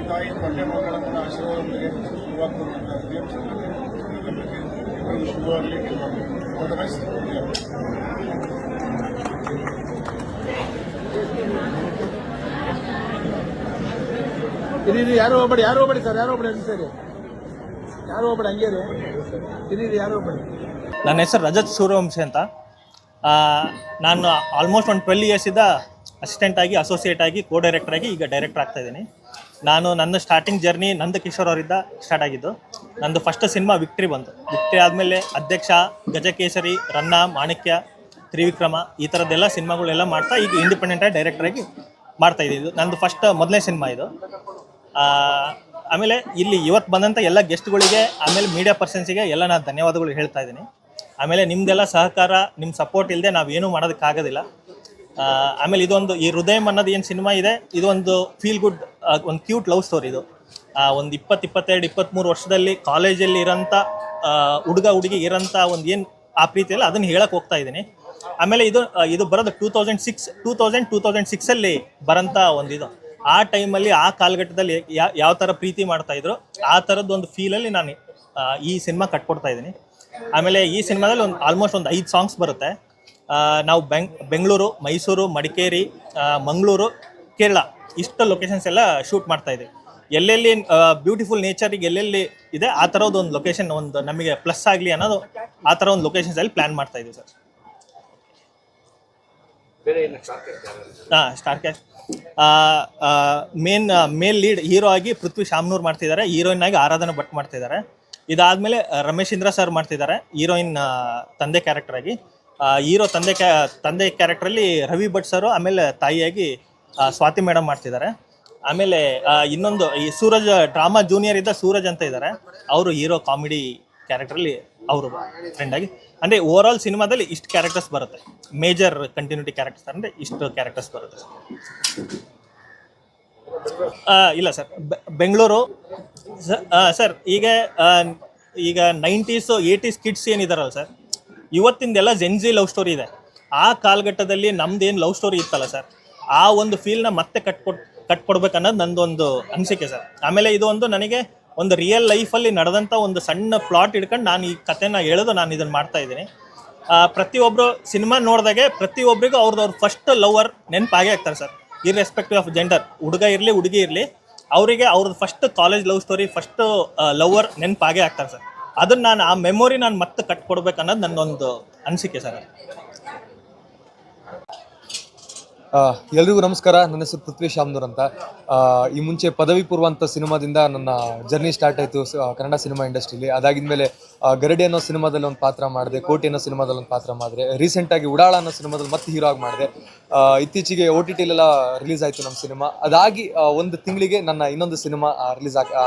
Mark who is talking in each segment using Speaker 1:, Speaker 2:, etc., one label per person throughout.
Speaker 1: ತಾಯಿ ತಂದೆ ಮಕ್ಕಳ ಆಶೀರ್ವಾದದೊಂದಿಗೆ ಇವತ್ತು ನನ್ನ ಫಿಲಿಮ್ ಶುಭವಾಗಲಿ.
Speaker 2: ಇದು ಯಾರು ಹೋಗ್ಬೇಡಿ ಸರ್, ಯಾರು ಹೋಗ್ಬೇಡಿ ಸರಿ, ಯಾರು ಹೋಗ್ಬೇಡಿ ಹಂಗೆ ಇದು ಯಾರು ಹೋಗ್ಬೇಡಿ.
Speaker 3: ನನ್ನ ಹೆಸರು ರಜತ್ ಸೂರ್ಯವಂಶಿ ಅಂತ. ನಾನು ಆಲ್ಮೋಸ್ಟ್ ಒಂದು 12 ಇಯರ್ಸಿಂದ ಅಸಿಸ್ಟೆಂಟ್ ಆಗಿ, ಅಸೋಸಿಯೇಟ್ ಆಗಿ, ಕೋ ಡೈರೆಕ್ಟರ್ ಆಗಿ ಈಗ ಡೈರೆಕ್ಟರ್ ಆಗ್ತಾಯಿದ್ದೀನಿ. ನನ್ನ ಸ್ಟಾರ್ಟಿಂಗ್ ಜರ್ನಿ ನಂದ ಕಿಶೋರ್ ಅವರಿಂದ ಸ್ಟಾರ್ಟ್ ಆಗಿದ್ದು. ನಂದು ಫಸ್ಟ್ ಸಿನಿಮಾ ವಿಕ್ಟ್ರಿ ಬಂತು. ವಿಕ್ಟ್ರಿ ಆದಮೇಲೆ ಅಧ್ಯಕ್ಷ, ಗಜಕೇಸರಿ, ರನ್ನ, ಮಾಣಿಕ್ಯ, ತ್ರಿವಿಕ್ರಮ ಈ ಥರದ್ದೆಲ್ಲ ಸಿನಿಮಾಗಳೆಲ್ಲ ಮಾಡ್ತಾ ಈಗ ಇಂಡಿಪೆಂಡೆಂಟಾಗಿ ಡೈರೆಕ್ಟರಾಗಿ ಮಾಡ್ತಾಯಿದ್ದು. ನಂದು ಮೊದಲನೇ ಸಿನಿಮಾ ಇದು. ಆಮೇಲೆ ಇಲ್ಲಿ ಇವತ್ತು ಬಂದಂಥ ಎಲ್ಲ ಗೆಸ್ಟ್ಗಳಿಗೆ, ಆಮೇಲೆ ಮೀಡಿಯಾ ಪರ್ಸನ್ಸಿಗೆ ಎಲ್ಲ ನಾನು ಧನ್ಯವಾದಗಳು ಹೇಳ್ತಾ ಇದ್ದೀನಿ. ಆಮೇಲೆ ನಿಮ್ಮದೆಲ್ಲ ಸಹಕಾರ, ನಿಮ್ಮ ಸಪೋರ್ಟ್ ಇಲ್ಲದೆ ನಾವೇನೂ ಮಾಡೋದಕ್ಕಾಗೋದಿಲ್ಲ. ಆಮೇಲೆ ಈ ಹೃದಯಂ ಅನ್ನೋದು ಏನು ಸಿನಿಮಾ ಇದೆ, ಇದು ಒಂದು ಫೀಲ್ ಗುಡ್, ಒಂದು ಕ್ಯೂಟ್ ಲವ್ ಸ್ಟೋರಿ. ಇದು ಒಂದು 22, 23 ವರ್ಷದಲ್ಲಿ ಕಾಲೇಜಲ್ಲಿ ಇರೋಂಥ ಹುಡುಗ ಹುಡುಗಿ ಇರೋಂಥ ಒಂದು ಏನು ಆ ಪ್ರೀತಿಯಲ್ಲ ಅದನ್ನು ಹೇಳಕ್ಕೆ ಹೋಗ್ತಾ ಇದ್ದೀನಿ. ಆಮೇಲೆ ಇದು ಬರೋದು 2006 ಬರೋಂಥ ಇದು. ಆ ಟೈಮಲ್ಲಿ, ಆ ಕಾಲಘಟ್ಟದಲ್ಲಿ ಯಾವ ಥರ ಪ್ರೀತಿ ಮಾಡ್ತಾಯಿದ್ರು ಆ ಥರದ್ದು ಒಂದು ಫೀಲಲ್ಲಿ ನಾನು ಈ ಸಿನಿಮಾ ಕಟ್ಕೊಡ್ತಾ ಇದ್ದೀನಿ. ಆಮೇಲೆ ಈ ಸಿನಿಮಾದಲ್ಲಿ ಆಲ್ಮೋಸ್ಟ್ ಒಂದು 5 ಸಾಂಗ್ಸ್ ಬರುತ್ತೆ. ನಾವು ಬೆಂಗಳೂರು, ಮೈಸೂರು, ಮಡಿಕೇರಿ, ಮಂಗಳೂರು, ಕೇರಳ ಇಷ್ಟು ಲೊಕೇಶನ್ಸ್ ಎಲ್ಲ ಶೂಟ್ ಮಾಡ್ತಾಯಿದ್ದೀವಿ. ಎಲ್ಲೆಲ್ಲಿ ಬ್ಯೂಟಿಫುಲ್ ನೇಚರಿಗೆ ಎಲ್ಲೆಲ್ಲಿ ಇದೆ ಆ ಥರದ್ದು ಒಂದು ಲೊಕೇಶನ್ ಒಂದು ನಮಗೆ ಪ್ಲಸ್ ಆಗಲಿ ಅನ್ನೋದು ಆ ಥರ ಒಂದು ಲೊಕೇಶನ್ಸಲ್ಲಿ ಪ್ಲ್ಯಾನ್ ಮಾಡ್ತಾಯಿದ್ದೀವಿ ಸರ್. ಸ್ಟಾರ್ ಕ್ಯಾಸ್ಟ್ ಮೇಲ್ ಲೀಡ್ ಹೀರೋ ಆಗಿ ಪೃಥ್ವಿ ಶಾಮ್ನೂರ್ ಮಾಡ್ತಿದ್ದಾರೆ. ಹೀರೋಯಿನ್ ಆಗಿ ಆರಾಧನಾ ಭಟ್ ಮಾಡ್ತಿದ್ದಾರೆ. ಇದಾದಮೇಲೆ ರಮೇಶ್ ಇಂದ್ರ ಸರ್ ಮಾಡ್ತಿದ್ದಾರೆ ಹೀರೋಯಿನ್ ತಂದೆ ಕ್ಯಾರೆಕ್ಟರ್ ಆಗಿ. ಹೀರೋ ತಂದೆ ಕ್ಯಾರೆಕ್ಟ್ರಲ್ಲಿ ರವಿ ಭಟ್ ಸರು, ಆಮೇಲೆ ತಾಯಿಯಾಗಿ ಸ್ವಾತಿ ಮೇಡಮ್ ಮಾಡ್ತಿದ್ದಾರೆ. ಆಮೇಲೆ ಇನ್ನೊಂದು ಈ ಸೂರಜ್ ಡ್ರಾಮಾ ಜೂನಿಯರ್ ಇದ್ದ ಸೂರಜ್ ಅಂತ ಇದ್ದಾರೆ, ಅವರು ಹೀರೋ ಕಾಮಿಡಿ ಕ್ಯಾರೆಕ್ಟ್ರಲ್ಲಿ ಅವರು ಫ್ರೆಂಡ್ ಆಗಿ. ಅಂದರೆ ಓವರ್ ಆಲ್ ಸಿನಿಮಾದಲ್ಲಿ ಇಷ್ಟು ಕ್ಯಾರೆಕ್ಟರ್ಸ್ ಬರುತ್ತೆ. ಮೇಜರ್ ಕಂಟಿನ್ಯೂಟಿ ಕ್ಯಾರೆಕ್ಟರ್ಸ್ ಅಂದರೆ ಇಷ್ಟು ಕ್ಯಾರೆಕ್ಟರ್ಸ್ ಬರುತ್ತೆ ಇಲ್ಲ ಸರ್, ಬೆಂಗಳೂರು ಸರ್. ಈಗ 90s 80s ಕಿಡ್ಸ್ ಏನಿದಾರಲ್ಲ ಸರ್, ಇವತ್ತಿಂದೆಲ್ಲ ಜೆನ್ಜಿ ಲವ್ ಸ್ಟೋರಿ ಇದೆ. ಆ ಕಾಲಘಟ್ಟದಲ್ಲಿ ನಮ್ದೇನು ಲವ್ ಸ್ಟೋರಿ ಇತ್ತಲ್ಲ ಸರ್, ಆ ಒಂದು ಫೀಲ್ನ ಮತ್ತೆ ಕಟ್ಕೊಡ್ಬೇಕನ್ನೋದು ನಂದೊಂದು ಅನಿಸಿಕೆ ಸರ್. ಆಮೇಲೆ ಇದು ನನಗೆ ಒಂದು ರಿಯಲ್ ಲೈಫಲ್ಲಿ ನಡೆದಂಥ ಒಂದು ಸಣ್ಣ ಪ್ಲಾಟ್ ಹಿಡ್ಕೊಂಡು ನಾನು ಈ ಕಥೆನ ಹೇಳೋದು ನಾನು ಇದನ್ನು ಮಾಡ್ತಾ ಇದ್ದೀನಿ. ಪ್ರತಿಯೊಬ್ಬರು ಸಿನಿಮಾ ನೋಡಿದಾಗೆ ಪ್ರತಿಯೊಬ್ಬರಿಗೂ ಅವ್ರ ಫಸ್ಟ್ ಲವರ್ ನೆನಪಾಗೇ ಆಗ್ತಾರೆ ಸರ್, ಇರ್ರೆಸ್ಪೆಕ್ಟಿವ್ ಆಫ್ ಜೆಂಡರ್. ಹುಡುಗ ಇರಲಿ ಹುಡುಗಿ ಇರಲಿ, ಅವರಿಗೆ ಅವ್ರದ್ದು first college love story, first lover ನೆನಪಾಗೇ ಆಗ್ತಾರೆ ಸರ್. ಅದನ್ನು ಆ ಮೆಮೊರಿ ನಾನು ಮತ್ತೆ ಕಟ್ಕೊಡ್ಬೇಕನ್ನೋದು ನನ್ನೊಂದು ಅನಿಸಿಕೆ ಸರ್.
Speaker 4: ಎಲ್ರಿಗೂ ನಮಸ್ಕಾರ. ನನ್ನ ಹೆಸರು ಪೃಥ್ವಿ ಶಾಮ್ನೂರ್ ಅಂತ. ಈ ಮುಂಚೆ ಪದವಿ ಪೂರ್ವ ಅಂತ ಸಿನಿಮಾದಿಂದ ನನ್ನ ಜರ್ನಿ ಸ್ಟಾರ್ಟ್ ಆಯಿತು ಕನ್ನಡ ಸಿನಿಮಾ ಇಂಡಸ್ಟ್ರಿಲಿ. ಅದಾಗಿದ್ಮೇಲೆ ಗರಡಿ ಅನ್ನೋ ಸಿನಿಮಾದಲ್ಲಿ ಒಂದು ಪಾತ್ರ ಮಾಡಿದೆ, ಕೋಟಿ ಅನ್ನೋ ಸಿನಿಮಾದಲ್ಲಿ ಒಂದು ಪಾತ್ರ ಮಾಡಿದೆ. ರೀಸೆಂಟಾಗಿ ಉಡಾಳ ಅನ್ನೋ ಸಿನಿಮಾದಲ್ಲಿ ಮತ್ತೆ ಹೀರೋ ಆಗಿ ಮಾಡಿದೆ. ಇತ್ತೀಚೆಗೆ OTTಲೆಲ್ಲ ರಿಲೀಸ್ ಆಯಿತು ನಮ್ಮ ಸಿನಿಮಾ. ಅದಾಗಿ ಒಂದು ತಿಂಗಳಿಗೆ ನನ್ನ ಇನ್ನೊಂದು ಸಿನಿಮಾ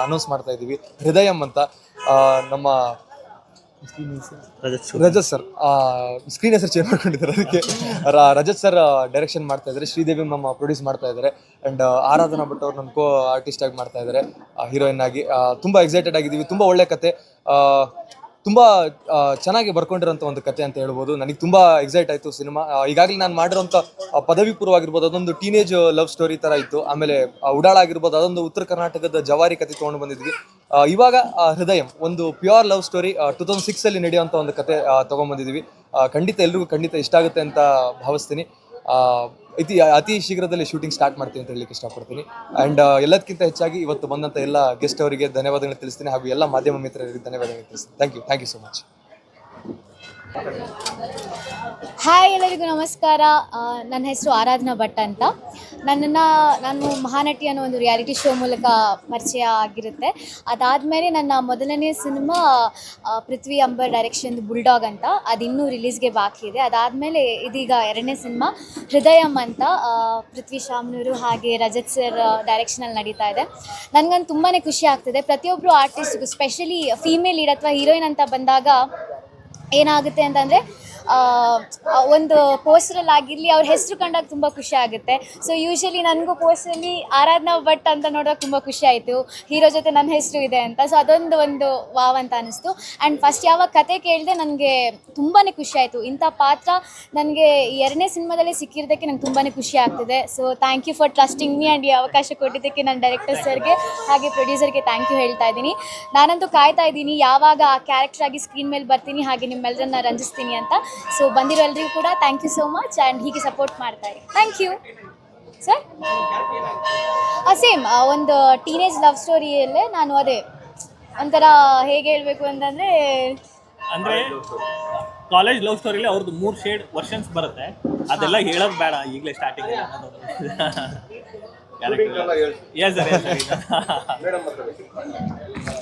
Speaker 4: ಅನೌನ್ಸ್ ಮಾಡ್ತಾ ಇದ್ದೀವಿ, ಹೃದಯಂ ಅಂತ. ನಮ್ಮ ರಜತ್ ಸರ್ ಸ್ಕ್ರೀನ್ ಹೆಸರು ಚೇಂಜ್ ಮಾಡ್ಕೊಂಡಿದ್ದಾರೆ, ಅದಕ್ಕೆ ರಜತ್ ಸರ್ ಡೈರೆಕ್ಷನ್ ಮಾಡ್ತಾ ಇದ್ದಾರೆ, ಶ್ರೀದೇವಿ ನಮ್ಮ ಪ್ರೊಡ್ಯೂಸ್ ಮಾಡ್ತಾ ಇದ್ದಾರೆ, ಆ್ಯಂಡ್ ಆರಾಧನಾ ಭಟ್ ಅವ್ರು ನನ್ನ ಕೋ ಆರ್ಟಿಸ್ಟ್ ಆಗಿ ಮಾಡ್ತಾ ಇದ್ದಾರೆ ಹೀರೋಯಿನ್ ಆಗಿ. ತುಂಬ ಎಕ್ಸೈಟೆಡ್ ಆಗಿದ್ದೀವಿ. ತುಂಬ ಒಳ್ಳೆ ಕತೆ, ತುಂಬ ಚೆನ್ನಾಗಿ ಬರ್ಕೊಂಡಿರೋಂಥ ಒಂದು ಕತೆ ಅಂತ ಹೇಳ್ಬೋದು. ನನಗೆ ತುಂಬ ಎಕ್ಸೈಟ್ ಆಯಿತು ಸಿನಿಮಾ. ಈಗಾಗಲೇ ನಾನು ಮಾಡಿರೋಂಥ ಪದವಿ ಪೂರ್ವ ಆಗಿರ್ಬೋದು, ಅದೊಂದು ಟೀನೇಜ್ ಲವ್ ಸ್ಟೋರಿ ಥರ ಇತ್ತು. ಆಮೇಲೆ ಉಡಾಳ ಆಗಿರ್ಬೋದು, ಅದೊಂದು ಉತ್ತರ ಕರ್ನಾಟಕದ ಜವಾರಿ ಕತೆ ತೊಗೊಂಡು ಬಂದಿದ್ವಿ. ಇವಾಗ ಹೃದಯಂ ಒಂದು ಪ್ಯೂರ್ ಲವ್ ಸ್ಟೋರಿ 2006 ನಡೆಯುವಂಥ ಒಂದು ಕತೆ ತೊಗೊಂಡ್ಬಂದಿದ್ವಿ. ಎಲ್ರಿಗೂ ಖಂಡಿತ ಇಷ್ಟ ಆಗುತ್ತೆ ಅಂತ ಭಾವಿಸ್ತೀನಿ. ಅತಿ ಶೀಘ್ರದಲ್ಲಿ ಶೂಟಿಂಗ್ ಸ್ಟಾರ್ಟ್ ಮಾಡ್ತೀನಿ ಅಂತ ಹೇಳಲಿಕ್ಕೆ ಇಷ್ಟಪಡ್ತೀನಿ. ಆ್ಯಂಡ್ ಎಲ್ಲದಕ್ಕಿಂತ ಹೆಚ್ಚಾಗಿ ಇವತ್ತು ಬಂದಂಥ ಎಲ್ಲ ಗೆಸ್ಟ್ ಅವರಿಗೆ ಧನ್ಯವಾದಗಳು ತಿಳಿಸ್ತೀನಿ, ಹಾಗೂ ಎಲ್ಲ ಮಾಧ್ಯಮ ಮಿತ್ರರಿಗೆ ಧನ್ಯವಾದಗಳು ತಿಳಿಸ್ತೀನಿ. Thank you so much.
Speaker 5: Hi, ಎಲ್ಲರಿಗೂ ನಮಸ್ಕಾರ. ನನ್ನ ಹೆಸರು ಆರಾಧನಾ ಭಟ್ ಅಂತ. ನಾನು ಮಹಾನಟಿ ಅನ್ನೋ ಒಂದು ರಿಯಾಲಿಟಿ ಶೋ ಮೂಲಕ ಪರಿಚಯ ಆಗಿರುತ್ತೆ. ಅದಾದಮೇಲೆ ನನ್ನ ಮೊದಲನೇ ಸಿನಿಮಾ ಪೃಥ್ವಿ ಅಂಬರ್ ಡೈರೆಕ್ಷನ್ ಬುಲ್ಡಾಗ್ ಅಂತ, ಅದು ಇನ್ನೂ ರಿಲೀಸ್ಗೆ ಬಾಕಿ ಇದೆ. ಅದಾದಮೇಲೆ ಇದೀಗ 2ನೇ ಸಿನಿಮಾ ಹೃದಯಂ ಅಂತ ಪೃಥ್ವಿ ಶಾಮ್ನೂರು ಹಾಗೆ ರಜತ್ ಸರ್ ಡೈರೆಕ್ಷನಲ್ಲಿ ನಡೀತಾ ಇದೆ. ನನಗಂತೂ ತುಂಬಾ ಖುಷಿ ಆಗ್ತಿದೆ. ಪ್ರತಿಯೊಬ್ಬರು ಆರ್ಟಿಸ್ಟ್ಗೂ, ಸ್ಪೆಷಲಿ ಫೀಮೇಲ್ ಲೀಡ್ ಅಥವಾ ಹೀರೋಯಿನ್ ಅಂತ ಬಂದಾಗ ಏನಾಗುತ್ತೆ ಅಂತಂದರೆ ಒಂದು ಪೋಸ್ಟರಲ್ಲಿ ಆಗಿರಲಿ ಅವ್ರ ಹೆಸರು ಕಂಡಾಗ ತುಂಬ ಖುಷಿ ಆಗುತ್ತೆ. ಸೊ ಯೂಶಲಿ ನನಗೂ ಪೋಸ್ಟರಲ್ಲಿ ಆರಾಧನಾ ಭಟ್ ಅಂತ ನೋಡೋಕೆ ತುಂಬ ಖುಷಿ ಆಯಿತು, ಹೀರೋ ಜೊತೆ ನನ್ನ ಹೆಸರು ಇದೆ ಅಂತ. ಸೊ ಒಂದು ವಾವ್ ಅಂತ ಅನಿಸ್ತು. ಆ್ಯಂಡ್ ಫಸ್ಟ್ ಯಾವಾಗ ಕತೆ ಕೇಳಿದೆ ನನಗೆ ತುಂಬಾ ಖುಷಿ ಆಯಿತು. ಇಂಥ ಪಾತ್ರ ನನಗೆ 2ನೇ ಸಿನಿಮಾದಲ್ಲೇ ಸಿಕ್ಕಿರೋದಕ್ಕೆ ನಂಗೆ ತುಂಬಾ ಖುಷಿ ಆಗ್ತಿದೆ. So thank you for trusting me and ಈ ಅವಕಾಶ ಕೊಟ್ಟಿದ್ದಕ್ಕೆ ನನ್ನ ಡೈರೆಕ್ಟರ್ ಸರ್ಗೆ ಹಾಗೆ ಪ್ರೊಡ್ಯೂಸರ್ಗೆ ಥ್ಯಾಂಕ್ ಯು ಹೇಳ್ತಾ ಇದ್ದೀನಿ. ನಾನಂತೂ ಕಾಯ್ತಾ ಇದ್ದೀನಿ ಯಾವಾಗ ಆ ಕ್ಯಾರೆಕ್ಟರ್ ಆಗಿ ಸ್ಕ್ರೀನ್ ಮೇಲೆ ಬರ್ತೀನಿ, ಹಾಗೆ ನಿಮ್ಮೆಲ್ಲರನ್ನ ರಂಜಿಸ್ತೀನಿ ಅಂತ. ಸೊ ಬಂದಿರೋ ಎಲ್ರಿಗೂ ಕೂಡ thank you so much and ಹೀಗೆ ಸಪೋರ್ಟ್ ಮಾಡ್ತಾ ಇರಿ. Thank you sir. ಸೇಮ್ ಒಂದು ಟೀನೇಜ್ ಲವ್ ಸ್ಟೋರಿಯಲ್ಲೇ ನಾನು ಅದೇ ಒಂಥರ ಹೇಗೆ ಹೇಳಬೇಕು ಅಂತಂದರೆ
Speaker 3: ಅಂದ್ರೆ ಕಾಲೇಜ್ ಲವ್ ಸ್ಟೋರಿಲಿ ಅವ್ರದ್ದು 3 ಶೇಡ್ ವರ್ಷನ್ಸ್ ಬರುತ್ತೆ, ಅದೆಲ್ಲ ಹೇಳೋದು ಬೇಡ ಈಗಲೇ ಸ್ಟಾರ್ಟಿಂಗ್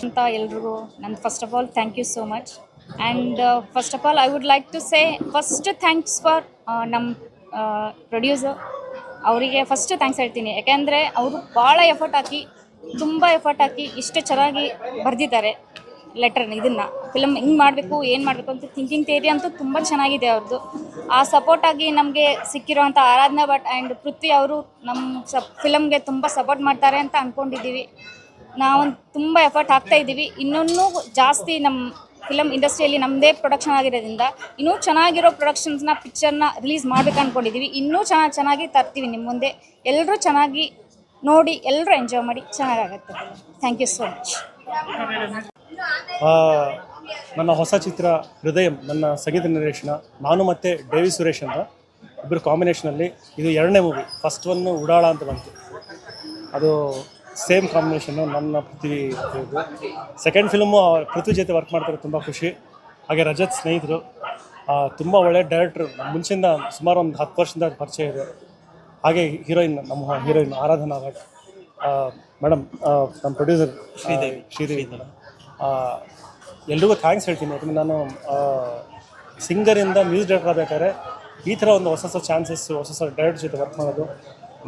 Speaker 6: ಅಂತ ಎಲ್ರಿಗೂ ನನ್ನ first of all thank you so much. And first of all I would like to say first thanks for ನಮ್ಮ ಪ್ರೊಡ್ಯೂಸರ್. ಅವರಿಗೆ ಫಸ್ಟ್ ಥ್ಯಾಂಕ್ಸ್ ಹೇಳ್ತೀನಿ, ಯಾಕೆಂದರೆ ಅವರು ಭಾಳ ತುಂಬ ಎಫರ್ಟ್ ಹಾಕಿ ಇಷ್ಟು ಚೆನ್ನಾಗಿ ಬರೆದಿದ್ದಾರೆ ಲೆಟರ್ನ. ಇದನ್ನು ಫಿಲಮ್ ಹಿಂಗೆ ಮಾಡಬೇಕು ಏನು ಮಾಡಬೇಕು ಅಂತ ಥಿಂಕಿಂಗ್ ಥಿಯರಿ ಅಂತೂ ತುಂಬ ಚೆನ್ನಾಗಿದೆ ಅವ್ರದ್ದು. ಆ ಸಪೋರ್ಟಾಗಿ ನಮಗೆ ಸಿಕ್ಕಿರೋವಂಥ ಆರಾಧನಾ ಭಟ್ ಆ್ಯಂಡ್ ಪೃಥ್ವಿ ಅವರು ನಮ್ಮ ಫಿಲಮ್ಗೆ ತುಂಬ ಸಪೋರ್ಟ್ ಮಾಡ್ತಾರೆ ಅಂತ ಅಂದ್ಕೊಂಡಿದ್ದೀವಿ. ನಾವು ತುಂಬ ಎಫರ್ಟ್ ಹಾಕ್ತಾಯಿದ್ದೀವಿ. ಇನ್ನೂ ಜಾಸ್ತಿ ನಮ್ಮ ಫಿಲಮ್ ಇಂಡಸ್ಟ್ರಿಯಲ್ಲಿ ನಮ್ಮದೇ ಪ್ರೊಡಕ್ಷನ್ ಆಗಿರೋದ್ರಿಂದ ಇನ್ನೂ ಚೆನ್ನಾಗಿರೋ ಪ್ರೊಡಕ್ಷನ್ಸ್ನ ಪಿಕ್ಚರ್ನ ರಿಲೀಸ್ ಮಾಡಬೇಕು ಅಂದ್ಕೊಂಡಿದ್ದೀವಿ. ಇನ್ನೂ ಚೆನ್ನಾಗಿ ತರ್ತೀವಿ ನಿಮ್ಮ ಮುಂದೆ. ಎಲ್ಲರೂ ಚೆನ್ನಾಗಿ ನೋಡಿ, ಎಲ್ಲರೂ ಎಂಜಾಯ್ ಮಾಡಿ ಚೆನ್ನಾಗಾಗುತ್ತೆ. Thank you so much.
Speaker 7: ನನ್ನ ಹೊಸ ಚಿತ್ರ ಹೃದಯಂ, ನನ್ನ ಸಂಗೀತ ನಿರ್ದೇಶನ ನಾನು ಮತ್ತು ಡೇವಿ ಸುರೇಶ್ ಅಂತ ಇಬ್ಬರು ಕಾಂಬಿನೇಷನಲ್ಲಿ. ಇದು 2ನೇ ಮೂವಿ. ಫಸ್ಟ್ ಒನ್ನು ಉಡಾಳ ಅಂತ ಬಂತು, ಅದು ಸೇಮ್ ಕಾಂಬಿನೇಷನ್ನು ನನ್ನ ಪೃಥ್ವಿ ಇದು. ಸೆಕೆಂಡ್ ಫಿಲ್ಮು ಪೃಥ್ವಿ ಜೊತೆ ವರ್ಕ್ ಮಾಡ್ತಾರೆ, ತುಂಬ ಖುಷಿ. ಹಾಗೆ ರಜತ್ ಸ್ನೇಹಿತರು, ತುಂಬ ಒಳ್ಳೆಯ ಡೈರೆಕ್ಟ್ರು. ನಮ್ಮ ಮುಂಚೆಯಿಂದ ಸುಮಾರು ಒಂದು 10 ವರ್ಷದಿಂದ ಪರಿಚಯ ಇದೆ. ಹಾಗೆ ನಮ್ಮ ಹೀರೋಯಿನ್ ಆರಾಧನಾ ಭಟ್ ಮೇಡಮ್, ನಮ್ಮ ಪ್ರೊಡ್ಯೂಸರ್ ಶ್ರೀದೇವಿ ಮೇಡಮ್. ಎಲ್ರಿಗೂ ಥ್ಯಾಂಕ್ಸ್ ಹೇಳ್ತೀನಿ. ಯಾಕಂದರೆ ನಾನು ಸಿಂಗರಿಂದ ಮ್ಯೂಸಿಕ್ ಡೈರೆಕ್ಟರ್ ಆಗಬೇಕಾದ್ರೆ ಈ ಥರ ಒಂದು ಹೊಸ ಚಾನ್ಸಸ್ಸು, ಹೊಸ ಡೈರೆಕ್ಟರ್ ಜೊತೆ ವರ್ಕ್ ಮಾಡೋದು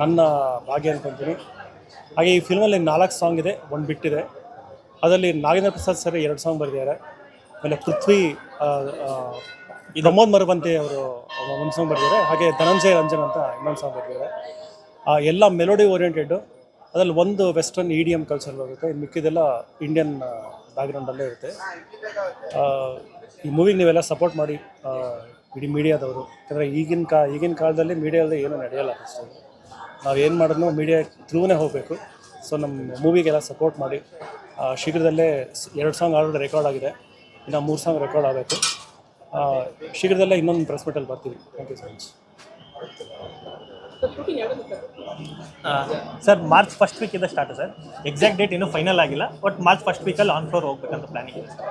Speaker 7: ನನ್ನ ಭಾಗ್ಯ ಅಂದ್ಕೊತೀನಿ. ಹಾಗೆ ಈ ಫಿಲ್ಮಲ್ಲಿ 4 ಸಾಂಗ್ ಇದೆ, 1 ಬಿಟ್ಟಿದೆ. ಅದರಲ್ಲಿ ನಾಗೇಂದ್ರ ಪ್ರಸಾದ್ ಸರ್ 2 ಸಾಂಗ್ ಬರೆದಿದ್ದಾರೆ. ಆಮೇಲೆ ಪೃಥ್ವಿ ಪ್ರಮೋದ್ ಮರವಂತೆ ಅವರು 1 ಸಾಂಗ್ ಬರೆದಿದ್ದಾರೆ. ಹಾಗೆ ಧನಂಜಯ ರಂಜನ್ ಅಂತ ಇನ್ನೊಂದು ಸಾಂಗ್ ಬರೆದಿದ್ದಾರೆ. ಎಲ್ಲ ಮೆಲೋಡಿ ಓರಿಯೆಂಟೆಡ್ಡು. ಅದರಲ್ಲಿ ಒಂದು ವೆಸ್ಟರ್ನ್ EDM ಕಲ್ಚರ್ ಬರುತ್ತೆ, ಇನ್ನು ಮಿಕ್ಕಿದೆಲ್ಲ ಇಂಡಿಯನ್ ಬ್ಯಾಕ್ಗ್ರೌಂಡಲ್ಲೇ ಇರುತ್ತೆ. ಈ ಮೂವಿಗೆ ನೀವೆಲ್ಲ ಸಪೋರ್ಟ್ ಮಾಡಿ, ಇಡೀ ಮೀಡಿಯಾದವರು. ಯಾಕಂದರೆ ಈಗಿನ ಕಾಲದಲ್ಲಿ ಮೀಡಿಯಾದಲ್ಲಿ ಏನೂ ನಡೆಯಲ್ಲ. ಅಷ್ಟೇ ನಾವು ಏನು ಮಾಡಿದ್ರೂ ಮೀಡಿಯಾ ಥ್ರೂನೇ ಹೋಗಬೇಕು. ಸೊ ನಮ್ಮ ಮೂವಿಗೆಲ್ಲ ಸಪೋರ್ಟ್ ಮಾಡಿ. ಶೀಘ್ರದಲ್ಲೇ 2 ಸಾಂಗ್ ಆಲ್ರೆಡಿ ರೆಕಾರ್ಡ್ ಆಗಿದೆ, ಇನ್ನು 3 ಸಾಂಗ್ ರೆಕಾರ್ಡ್ ಆಗಬೇಕು. ಶೀಘ್ರದಲ್ಲೇ ಇನ್ನೊಂದು ಪ್ರೆಸ್ ಮೀಟಲ್ಲಿ ಬರ್ತೀವಿ. Thank you so much.
Speaker 3: Sir March first ವೀಕಿಂದ ಸ್ಟಾರ್ಟ್ ಸರ್. ಎಕ್ಸಾಕ್ಟ್ ಡೇಟ್ ಇನ್ನೂ ಫೈನಲ್ ಆಗಿಲ್ಲ, ಬಟ್ ಮಾರ್ಚ್ ಫಸ್ಟ್ ವೀಕಲ್ಲಿ ಆನ್ ಫ್ಲೋರ್ ಹೋಗ್ಬೇಕಂತ ಪ್ಲಾನಿಂಗ್ ಇದೆ ಸರ್.